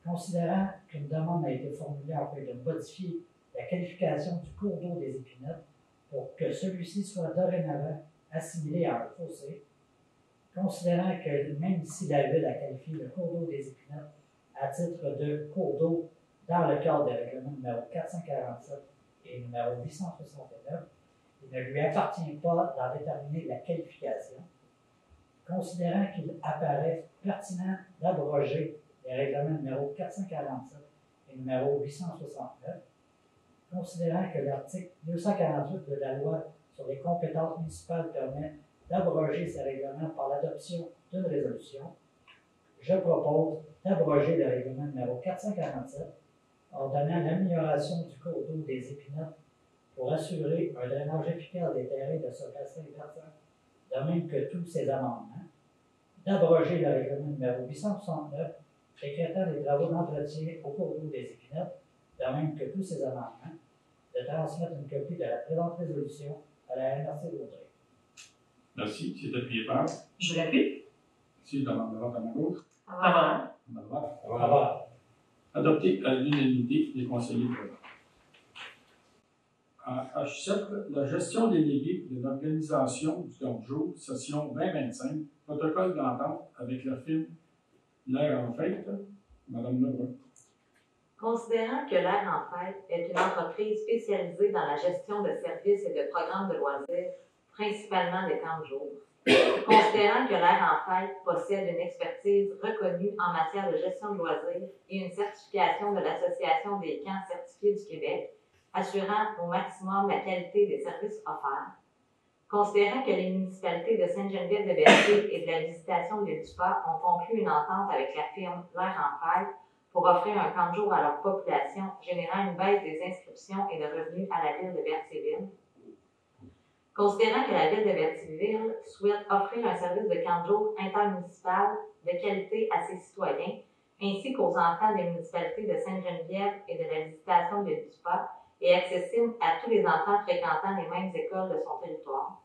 considérant qu'une demande a été formulée afin de modifier la qualification du cours d'eau des épinettes pour que celui-ci soit dorénavant assimilé à un fossé, considérant que même si la Ville a qualifié le cours d'eau des épinettes à titre de cours d'eau dans le cadre des règlements numéro 447 et numéro 869, il ne lui appartient pas d'en déterminer la qualification, considérant qu'il apparaît pertinent d'abroger les règlements numéro 447 et numéro 869, considérant que l'article 248 de la loi sur les compétences municipales permet d'abroger ces règlements par l'adoption d'une résolution, je propose d'abroger le règlement numéro 447 ordonnant l'amélioration du cours d'eau des épinettes pour assurer un drainage efficace des terrains de ce bassin versant, de même que tous ces amendements, d'abroger le règlement numéro 869 décrétant les travaux d'entretien au cours d'eau des épinettes, de même que tous ces amendements, de transmettre une copie de la présente résolution à la MRC d'Audrey. Merci. C'est appuyé par. Je l'appuie. Merci. Je demande la vote à ma gauche. Favorable. À ma droite. Favorable. Adopté à l'unanimité des conseillers présents. En H7, la gestion déléguée de l'organisation du don de jour, session 2025, protocole d'entente avec la firme L'Air en Fête, Mme Lebrun. Considérant que L'Air en Fête est une entreprise spécialisée dans la gestion de services et de programmes de loisirs, principalement des camps de jour, considérant que L'Air en Fête possède une expertise reconnue en matière de gestion de loisirs et une certification de l'Association des camps certifiés du Québec, assurant au maximum la qualité des services offerts, considérant que les municipalités de Sainte-Geneviève-de-Berthier et de la Visitation de l'Éducat ont conclu une entente avec la firme L'Air en Fête pour offrir un camp de jour à leur population, générant une baisse des inscriptions et de revenus à la ville de Berthierville. Considérant que la ville de Berthierville souhaite offrir un service de camp de jour intermunicipal de qualité à ses citoyens, ainsi qu'aux enfants des municipalités de Sainte-Geneviève et de la Visitation de l'UQAP, et accessible à tous les enfants fréquentant les mêmes écoles de son territoire.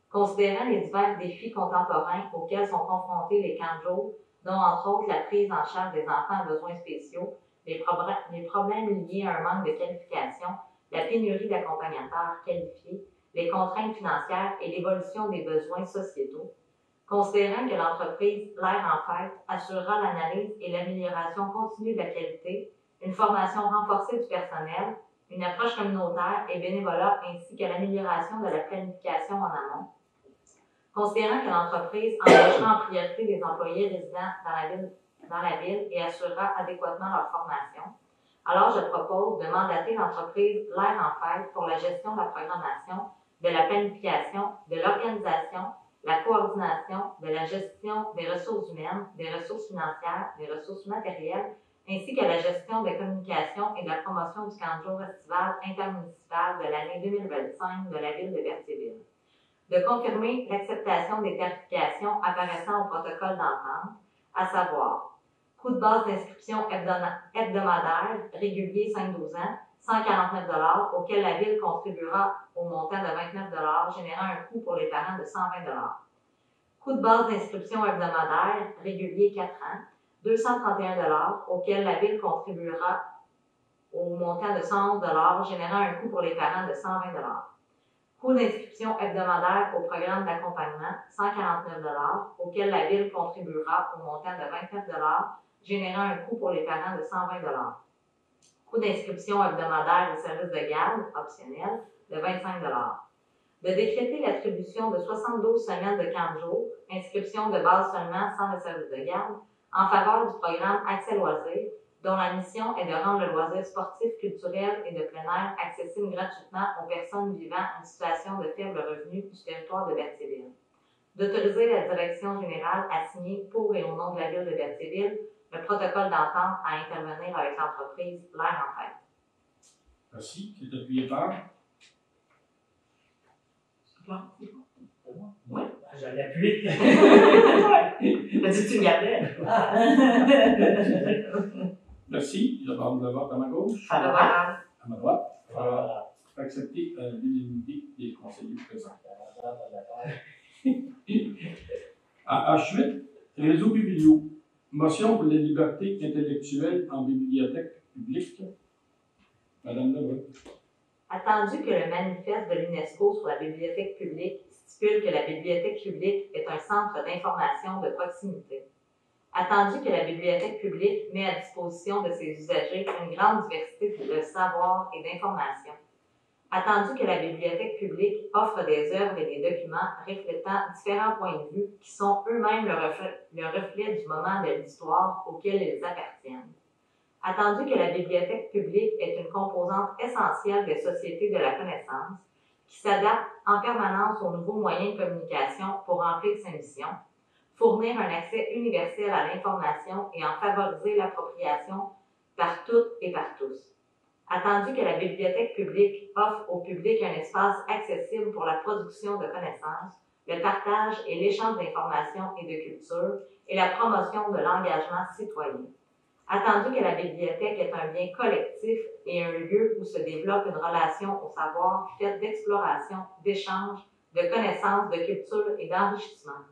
Considérant les divers défis contemporains auxquels sont confrontés les camps de jour, dont entre autres la prise en charge des enfants à besoins spéciaux, les problèmes liés à un manque de qualification, la pénurie d'accompagnateurs qualifiés, les contraintes financières et l'évolution des besoins sociétaux, considérant que l'entreprise L'Air en Fête assurera l'analyse et l'amélioration continue de la qualité, une formation renforcée du personnel, une approche communautaire et bénévolat ainsi que l'amélioration de la planification en amont, considérant que l'entreprise embauchera en priorité des employés résidents dans la ville et assurera adéquatement leur formation, alors je propose de mandater l'entreprise L'Air en Fête pour la gestion de la programmation, de la planification, de l'organisation, la coordination, de la gestion des ressources humaines, des ressources financières, des ressources matérielles, ainsi que la gestion des communications et de la promotion du camp de jour estival intermunicipal de l'année 2025 de la ville de Berthierville. De confirmer l'acceptation des tarifications apparaissant au protocole d'entente, à savoir coût de base d'inscription hebdomadaire régulier 5-12 ans, 149 $, auquel la Ville contribuera au montant de 29 $, générant un coût pour les parents de 120 $. Coût de base d'inscription hebdomadaire régulier 4 ans, 231 $, auquel la Ville contribuera au montant de 111 $, générant un coût pour les parents de 120 $. Coût d'inscription hebdomadaire au programme d'accompagnement, 149 $, auquel la Ville contribuera au montant de 29 $, générant un coût pour les parents de 120 $. Coût d'inscription hebdomadaire au service de garde, optionnel, de 25 $. De décréter l'attribution de 72 semaines de camp de jour, inscription de base seulement sans le service de garde, en faveur du programme Accès Loisirs, dont la mission est de rendre le loisir sportif, culturel et de plein air accessible gratuitement aux personnes vivant en situation de faible revenu du territoire de Berthierville. D'autoriser la direction générale à signer pour et au nom de la ville de Berthierville le protocole d'entente à intervenir avec l'entreprise L'Air en Fête. Merci. Qui est appuyé par? Oui. Je l'appuie. As-tu que tu gardais? Merci. Je demande le vote à ma gauche. Favorable. À ma droite. Favorable. Accepter l'unanimité des conseillers présents. À H8, réseau biblio. Motion pour la liberté intellectuelle en bibliothèque publique. Madame Lebrun. Attendu que le manifeste de l'UNESCO sur la bibliothèque publique stipule que la bibliothèque publique est un centre d'information de proximité. Attendu que la bibliothèque publique met à disposition de ses usagers une grande diversité de savoirs et d'informations. Attendu que la bibliothèque publique offre des œuvres et des documents reflétant différents points de vue qui sont eux-mêmes le reflet du moment de l'histoire auquel ils appartiennent. Attendu que la bibliothèque publique est une composante essentielle des sociétés de la connaissance, qui s'adapte en permanence aux nouveaux moyens de communication pour remplir ses missions, fournir un accès universel à l'information et en favoriser l'appropriation par toutes et par tous. Attendu que la bibliothèque publique offre au public un espace accessible pour la production de connaissances, le partage et l'échange d'informations et de culture et la promotion de l'engagement citoyen. Attendu que la bibliothèque est un bien collectif et un lieu où se développe une relation au savoir faite d'exploration, d'échange, de connaissances, de culture et d'enrichissement.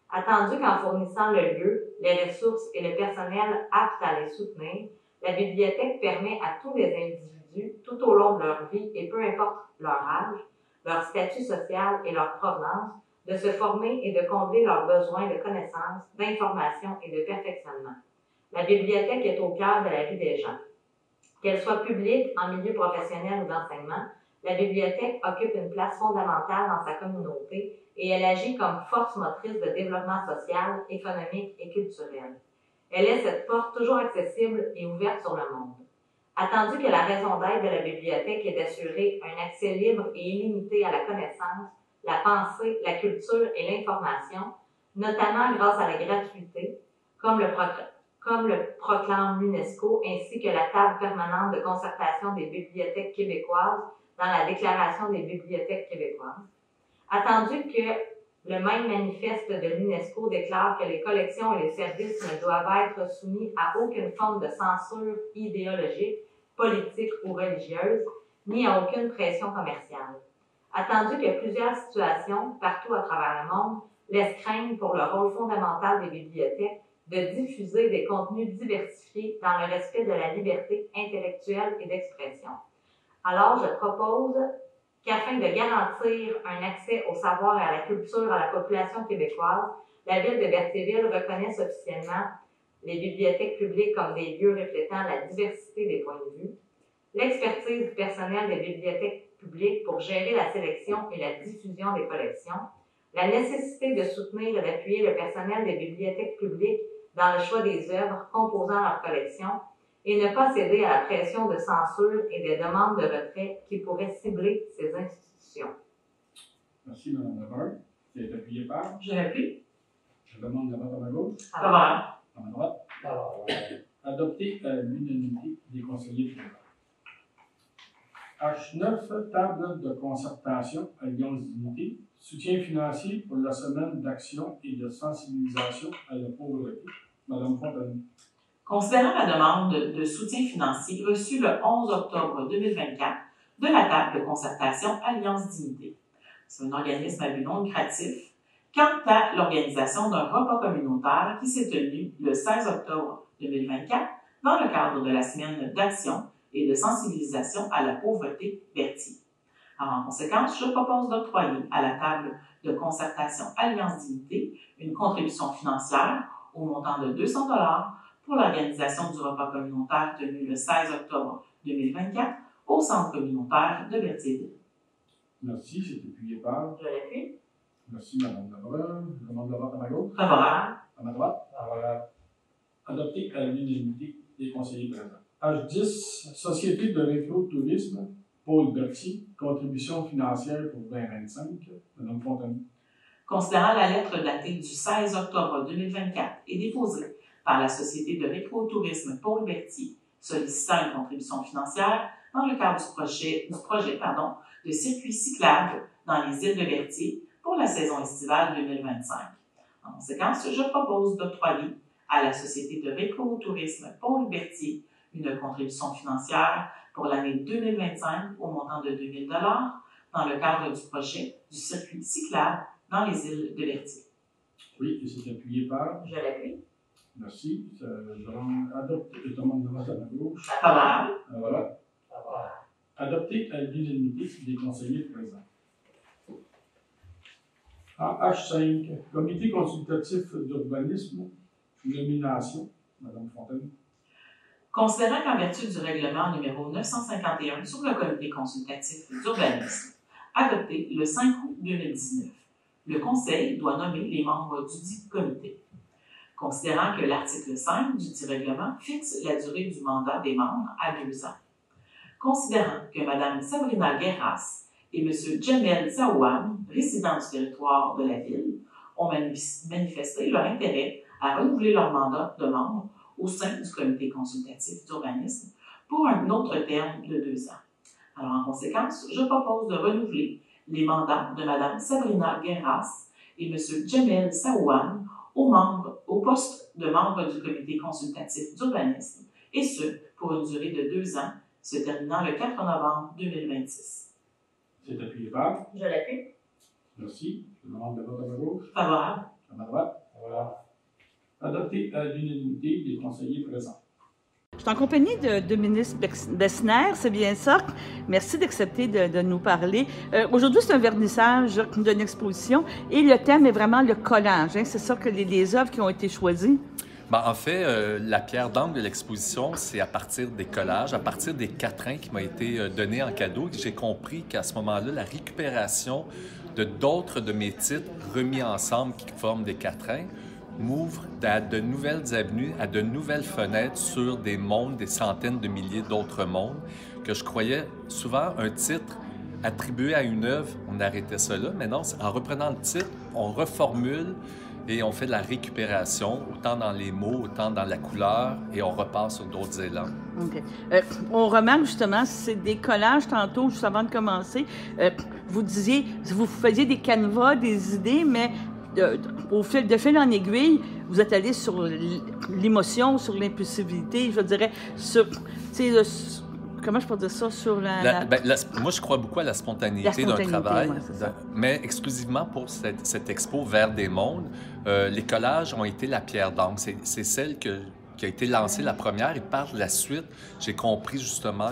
Attendu qu'en fournissant le lieu, les ressources et le personnel aptes à les soutenir, la bibliothèque permet à tous les individus, tout au long de leur vie et peu importe leur âge, leur statut social et leur provenance, de se former et de combler leurs besoins de connaissances, d'information et de perfectionnement. La bibliothèque est au cœur de la vie des gens. Qu'elle soit publique, en milieu professionnel ou d'enseignement, la bibliothèque occupe une place fondamentale dans sa communauté et elle agit comme force motrice de développement social, économique et culturel. Elle est cette porte toujours accessible et ouverte sur le monde. Attendu que la raison d'être de la bibliothèque est d'assurer un accès libre et illimité à la connaissance, la pensée, la culture et l'information, notamment grâce à la gratuité, comme comme le proclame l'UNESCO, ainsi que la table permanente de concertation des bibliothèques québécoises dans la Déclaration des bibliothèques québécoises. Attendu que le même manifeste de l'UNESCO déclare que les collections et les services ne doivent être soumis à aucune forme de censure idéologique, politique ou religieuse, ni à aucune pression commerciale. Attendu que plusieurs situations, partout à travers le monde, laissent craindre pour le rôle fondamental des bibliothèques de diffuser des contenus diversifiés dans le respect de la liberté intellectuelle et d'expression. Alors, je propose qu'afin de garantir un accès au savoir et à la culture à la population québécoise, la Ville de Berthierville reconnaisse officiellement les bibliothèques publiques comme des lieux reflétant la diversité des points de vue, l'expertise du personnel des bibliothèques publiques pour gérer la sélection et la diffusion des collections, la nécessité de soutenir et d'appuyer le personnel des bibliothèques publiques dans le choix des œuvres composant leur collection et ne pas céder à la pression de censure et des demandes de retrait qui pourraient cibler ces institutions. Merci, Mme Lebrun. Qui est appuyé par? Je l'appuie. Je demande la vote à ma gauche. Favorable. À ma droite. Favorable. Adopté à l'unanimité des conseillers présents. H9, table de concertation Alliance d'unité, soutien financier pour la semaine d'action et de sensibilisation à la pauvreté. Madame Fontaine. Considérant la demande de soutien financier reçue le 11 octobre 2024 de la table de concertation Alliance d'unité. C'est un organisme à but non lucratif quant à l'organisation d'un repas communautaire qui s'est tenu le 16 octobre 2024 dans le cadre de la semaine d'action et de sensibilisation à la pauvreté Berthier. Alors, en conséquence, je propose d'octroyer à la table de concertation Alliance d'unité une contribution financière au montant de 200 $ pour l'organisation du repas communautaire tenu le 16 octobre 2024 au centre communautaire de Berthierville. Merci, c'est appuyé par? Je l'appuie. Merci, Mme Lebrun. Je demande la vote à ma gauche. Favorable. À ma droite. Favorable. Adopté à l'unanimité des conseillers présents. H10, Société de récro-tourisme, Paul Berthier, contribution financière pour 2025. Mme Fontaine. Considérant la lettre datée du 16 octobre 2024 et déposée par la Société de récro-tourisme Paul Berthier, sollicitant une contribution financière dans le cadre du projet de circuit cyclable dans les îles de Berthier pour la saison estivale 2025. En conséquence, je propose d'octroyer à la Société de récro-tourisme Paul Berthier une contribution financière pour l'année 2025 au montant de 2 000 $ dans le cadre du projet du circuit cyclable dans les îles de Berthier. Oui, et c'est appuyé par? Je l'appuie. Merci. Je demande de vote à ma gauche. Favorable. Voilà. Adopté à l'unanimité des conseillers présents. En H5, Comité consultatif d'urbanisme, nomination, Mme Fontaine. Considérant qu'en vertu du règlement numéro 951 sur le Comité consultatif d'urbanisme, adopté le 5 août 2019, le Conseil doit nommer les membres du dit comité. Considérant que l'article 5 du dit règlement fixe la durée du mandat des membres à 2 ans. Considérant que Mme Sabrina Guerras et M. Jamel Zaouane, résidents du territoire de la Ville, ont manifesté leur intérêt à renouveler leur mandat de membre au sein du Comité consultatif d'urbanisme pour un autre terme de 2 ans. Alors, en conséquence, je propose de renouveler les mandats de Mme Sabrina Guerras et M. Jamel Zaouane au poste de membre du Comité consultatif d'urbanisme, et ce, pour une durée de 2 ans, se terminant le 4 novembre 2026. C'est appuyé par? Je l'appuie. Merci. Je demande le vote à ma gauche. Favorable. À ma droite. Voilà. Adopté à l'unanimité des conseillers présents. Je suis en compagnie de ministre Bessner, c'est bien ça. Merci d'accepter de nous parler. Aujourd'hui, c'est un vernissage d'une exposition et le thème est vraiment le collage. Hein? C'est ça que les œuvres qui ont été choisies. Bien, en fait, la pierre d'angle de l'exposition, c'est à partir des collages, à partir des quatrains qui m'ont été donnés en cadeau. J'ai compris qu'à ce moment-là, la récupération de d'autres de mes titres remis ensemble qui forment des quatrains m'ouvre à de nouvelles avenues, à de nouvelles fenêtres sur des mondes, des centaines de milliers d'autres mondes, que je croyais souvent un titre attribué à une œuvre, on arrêtait ça là. Mais non, en reprenant le titre, on reformule et on fait de la récupération, autant dans les mots, autant dans la couleur, et on repart sur d'autres élans. OK. On remarque justement, c'est des collages tantôt, juste avant de commencer. Vous disiez, vous faisiez des canevas, des idées, mais au fil en aiguille, vous êtes allé sur l'émotion, sur l'impulsivité, je dirais, sur, comment je peux dire ça, sur moi, je crois beaucoup à la spontanéité d'un travail, mais exclusivement pour cette expo Vers des mondes, les collages ont été la pierre d'angle. C'est celle qui a été lancée la première, et par la suite, j'ai compris justement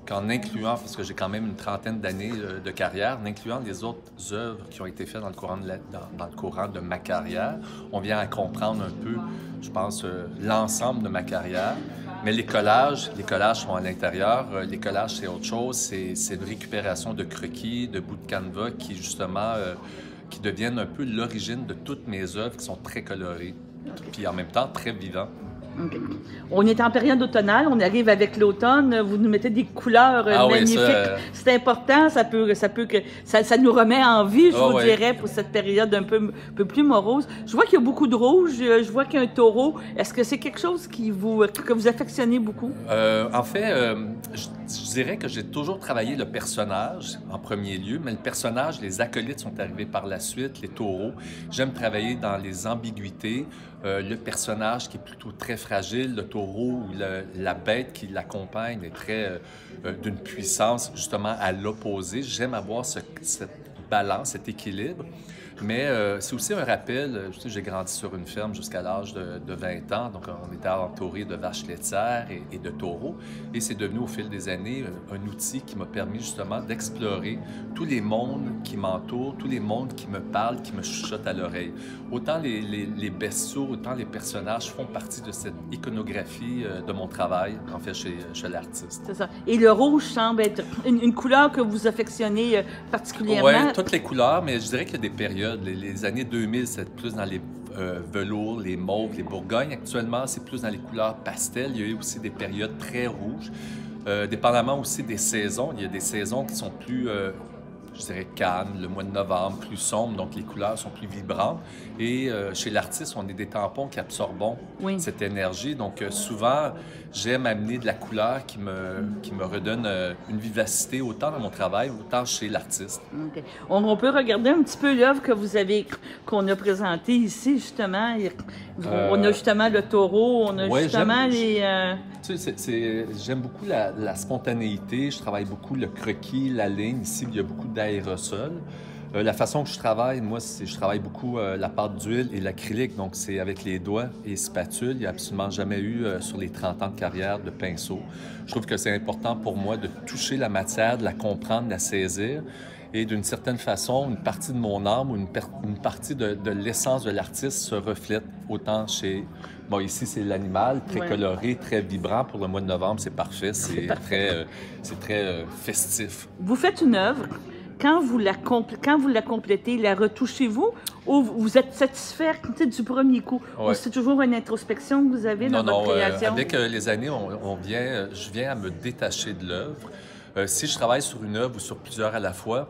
qu'en incluant, parce que j'ai quand même une trentaine d'années de carrière, en incluant les autres œuvres qui ont été faites dans le courant de ma carrière, on vient à comprendre un peu, je pense, l'ensemble de ma carrière. Mais les collages sont à l'intérieur. Les collages, c'est autre chose. C'est une récupération de croquis, de bouts de canevas qui, justement, qui deviennent un peu l'origine de toutes mes œuvres qui sont très colorées, puis en même temps très vivantes. Okay. On est en période automnale, on arrive avec l'automne, vous nous mettez des couleurs magnifiques. Oui, c'est important, ça nous remet en vie, je vous dirais, pour cette période un peu plus morose. Je vois qu'il y a beaucoup de rouge, je vois qu'il y a un taureau. Est-ce que c'est quelque chose que vous affectionnez beaucoup? En fait, je dirais que j'ai toujours travaillé le personnage en premier lieu, mais le personnage, les acolytes sont arrivés par la suite, les taureaux. J'aime travailler dans les ambiguïtés. Le personnage qui est plutôt très fragile, le taureau ou la bête qui l'accompagne est très d'une puissance justement à l'opposé. J'aime avoir cette balance, cet équilibre. Mais c'est aussi un rappel, j'ai grandi sur une ferme jusqu'à l'âge de 20 ans, donc on était entouré de vaches laitières et de taureaux. Et c'est devenu au fil des années un outil qui m'a permis justement d'explorer tous les mondes qui m'entourent, tous les mondes qui me parlent, qui me chuchotent à l'oreille. Autant les bestiaux, autant les personnages font partie de cette iconographie de mon travail, en fait, chez l'artiste. C'est ça. Et le rouge semble être une couleur que vous affectionnez particulièrement. Oui, toutes les couleurs, mais je dirais qu'il y a des périodes. Les années 2000, c'est plus dans les velours, les mauves, les bourgognes. Actuellement, c'est plus dans les couleurs pastel. Il y a eu aussi des périodes très rouges. Dépendamment aussi des saisons, il y a des saisons qui sont plus, je dirais, calmes, le mois de novembre, plus sombre, donc les couleurs sont plus vibrantes. Et chez l'artiste, on est des tampons qui absorbent cette énergie. Donc souvent, j'aime amener de la couleur qui me redonne une vivacité autant dans mon travail, autant chez l'artiste. Okay. On peut regarder un petit peu l'œuvre qu'on a présentée ici, justement. On a justement le taureau, on a justement les... Tu sais, j'aime beaucoup la spontanéité. Je travaille beaucoup le croquis, la ligne. Ici, il y a beaucoup d'aérosols. La façon que je travaille, moi, je travaille beaucoup la pâte d'huile et l'acrylique, donc c'est avec les doigts et spatule. Il n'y a absolument jamais eu, sur les 30 ans de carrière, de pinceau. Je trouve que c'est important pour moi de toucher la matière, de la comprendre, de la saisir. Et d'une certaine façon, une partie de mon âme ou une partie de l'essence de l'artiste se reflète autant chez... Bon, ici, c'est l'animal, très coloré, très vibrant. Pour le mois de novembre, c'est parfait. C'est très festif. Vous faites une œuvre. Quand vous la complétez, la retouchez-vous ou vous êtes satisfait du premier coup? Ou c'est toujours une introspection que vous avez dans votre création? Avec les années, je viens à me détacher de l'œuvre. Si je travaille sur une œuvre ou sur plusieurs à la fois,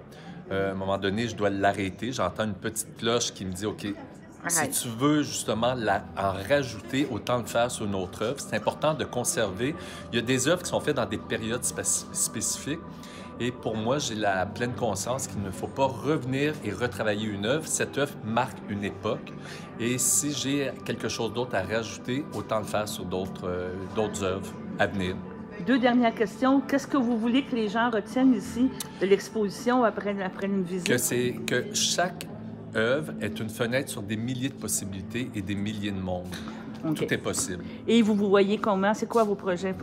à un moment donné, je dois l'arrêter. J'entends une petite cloche qui me dit « OK, si tu veux justement en rajouter, autant le faire sur une autre œuvre. » C'est important de conserver. Il y a des œuvres qui sont faites dans des périodes spécifiques. Et pour moi, j'ai la pleine conscience qu'il ne faut pas revenir et retravailler une œuvre. Cette œuvre marque une époque. Et si j'ai quelque chose d'autre à rajouter, autant le faire sur d'autres œuvres à venir. 2 dernières questions. Qu'est-ce que vous voulez que les gens retiennent ici de l'exposition après une visite? Que chaque œuvre est une fenêtre sur des milliers de possibilités et des milliers de mondes. Okay. Tout est possible. Et vous voyez comment? C'est quoi vos prochaines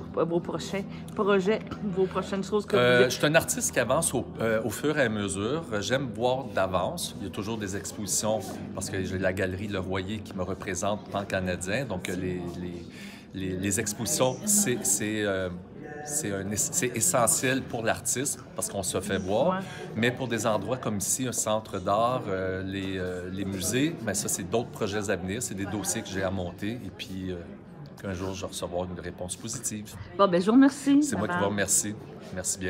choses que vous... Je suis un artiste qui avance au fur et à mesure. J'aime voir d'avance. Il y a toujours des expositions parce que j'ai la galerie Le Royer qui me représente pan-canadien. Donc, les expositions, c'est essentiel pour l'artiste parce qu'on se fait voir. Mais pour des endroits comme ici, un centre d'art, les musées, bien ça, c'est d'autres projets à venir. C'est des dossiers que j'ai à monter et puis qu'un jour, je vais recevoir une réponse positive. Bon, bien, je vous remercie. C'est moi qui vous remercie. Merci bien.